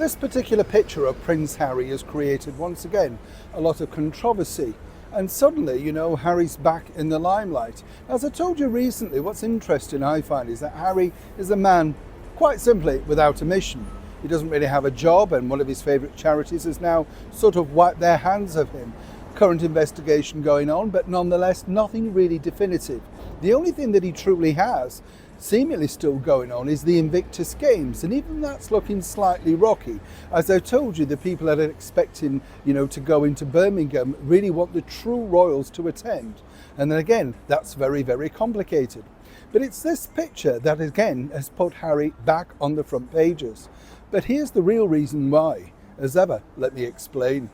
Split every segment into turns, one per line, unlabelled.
This particular picture of Prince Harry has created once again a lot of controversy. And suddenly, Harry's back in the limelight. As I told you recently, what's interesting I find is that Harry is a man, quite simply, without a mission. He doesn't really have a job, and one of his favourite charities has now sort of wiped their hands of him. Current investigation going on, but nonetheless nothing really definitive. The only thing that he truly has seemingly still going on is the Invictus Games, and even that's looking slightly rocky. As I told you, the people that are expecting to go into Birmingham really want the true royals to attend, and then again that's very, very complicated. But it's this picture that again has put Harry back on the front pages. But here's the real reason why. As ever, let me explain.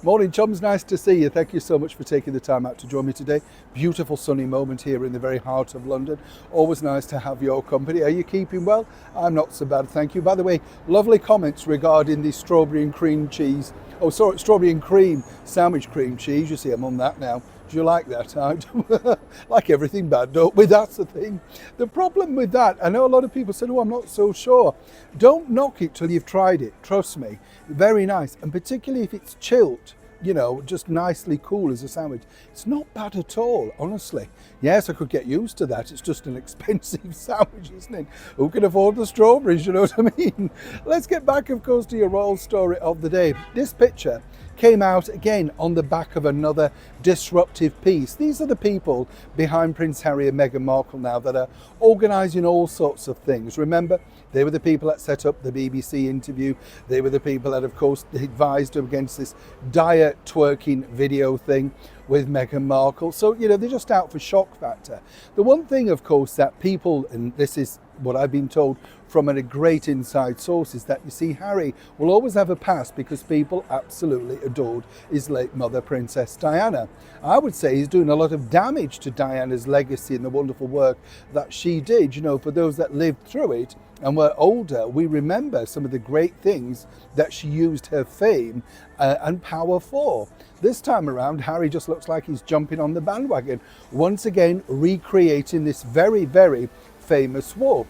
Morning chums, nice to see you. Thank you so much for taking the time out to join me today. Beautiful sunny moment here in the very heart of London. Always nice to have your company. Are you keeping well? I'm not so bad, thank you. By the way, lovely comments regarding the strawberry and cream cheese. Oh, sorry, strawberry and cream sandwich cream cheese. You see, I'm on that now. Do you like that? I like everything bad, don't we? That's the thing. The problem with that, I know a lot of people said, oh, I'm not so sure. Don't knock it till you've tried it. Trust me. Very nice. And particularly if it's chilled, just nicely cool as a sandwich. It's not bad at all, honestly. Yes, I could get used to that. It's just an expensive sandwich, isn't it? Who can afford the strawberries, you know what I mean? Let's get back, of course, to your royal story of the day. This picture came out again on the back of another disruptive piece. These are the people behind Prince Harry and Meghan Markle now that are organising all sorts of things. Remember, they were the people that set up the BBC interview. They were the people that, of course, advised against this diet twerking video thing with Meghan Markle. So, they're just out for shock factor. The one thing, of course, that people, and this is what I've been told from a great inside source, is that, you see, Harry will always have a past because people absolutely adored his late mother, Princess Diana. I would say he's doing a lot of damage to Diana's legacy and the wonderful work that she did. For those that lived through it and were older, we remember some of the great things that she used her fame and power for. This time around, Harry just looks like he's jumping on the bandwagon, once again recreating this very, very famous walk.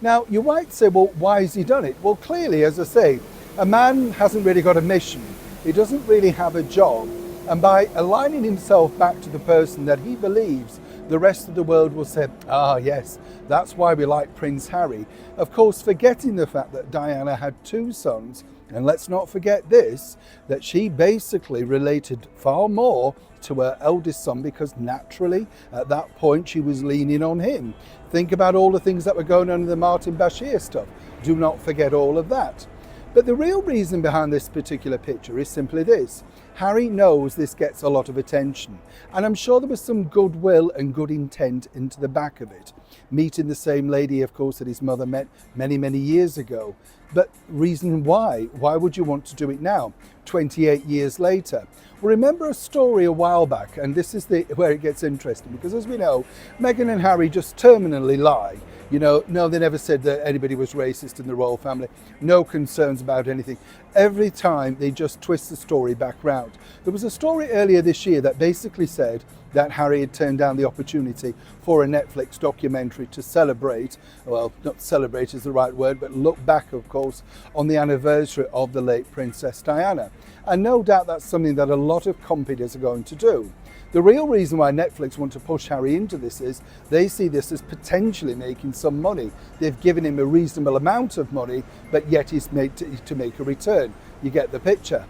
Now, you might say, well, why has he done it? Well, clearly, as I say, a man hasn't really got a mission. He doesn't really have a job. And by aligning himself back to the person that he believes the rest of the world will say, ah, yes, that's why we like Prince Harry. Of course, forgetting the fact that Diana had two sons. And let's not forget this, that she basically related far more to her eldest son because naturally, at that point, she was leaning on him. Think about all the things that were going on in the Martin Bashir stuff. Do not forget all of that. But the real reason behind this particular picture is simply this. Harry knows this gets a lot of attention, and I'm sure there was some goodwill and good intent into the back of it. Meeting the same lady, of course, that his mother met many, many years ago. But reason why? Why would you want to do it now, 28 years later? Well, remember a story a while back, and this is where it gets interesting, because as we know, Meghan and Harry just terminally lie. No, they never said that anybody was racist in the royal family. No concerns about anything. Every time they just twist the story back round. There was a story earlier this year that basically said that Harry had turned down the opportunity for a Netflix documentary to celebrate, well, not celebrate is the right word, but look back, of course, on the anniversary of the late Princess Diana. And no doubt that's something that a lot of companies are going to do. The real reason why Netflix want to push Harry into this is they see this as potentially making some money. They've given him a reasonable amount of money, but yet he's made to make a return. You get the picture.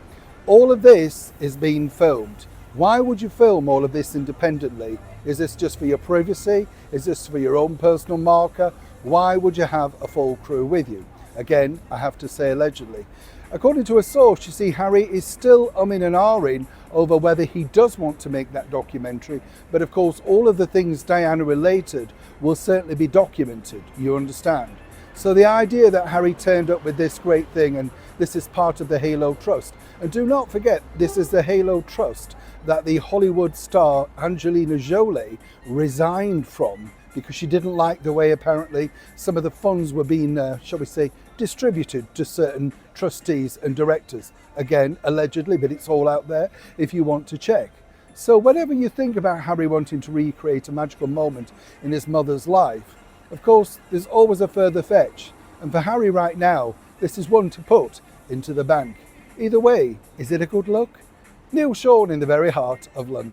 All of this is being filmed. Why would you film all of this independently? Is this just for your privacy? Is this for your own personal marker? Why would you have a full crew with you? Again, I have to say allegedly. According to a source, you see, Harry is still umming and ahhing over whether he does want to make that documentary. But of course, all of the things Diana related will certainly be documented, you understand. So the idea that Harry turned up with this great thing and this is part of the Halo Trust. And do not forget, this is the Halo Trust that the Hollywood star Angelina Jolie resigned from because she didn't like the way apparently some of the funds were being, shall we say, distributed to certain trustees and directors. Again, allegedly, but it's all out there if you want to check. So whenever you think about Harry wanting to recreate a magical moment in his mother's life, of course, there's always a further fetch. And for Harry right now, this is one to put into the bank. Either way, is it a good look? Neil Sean in the very heart of London.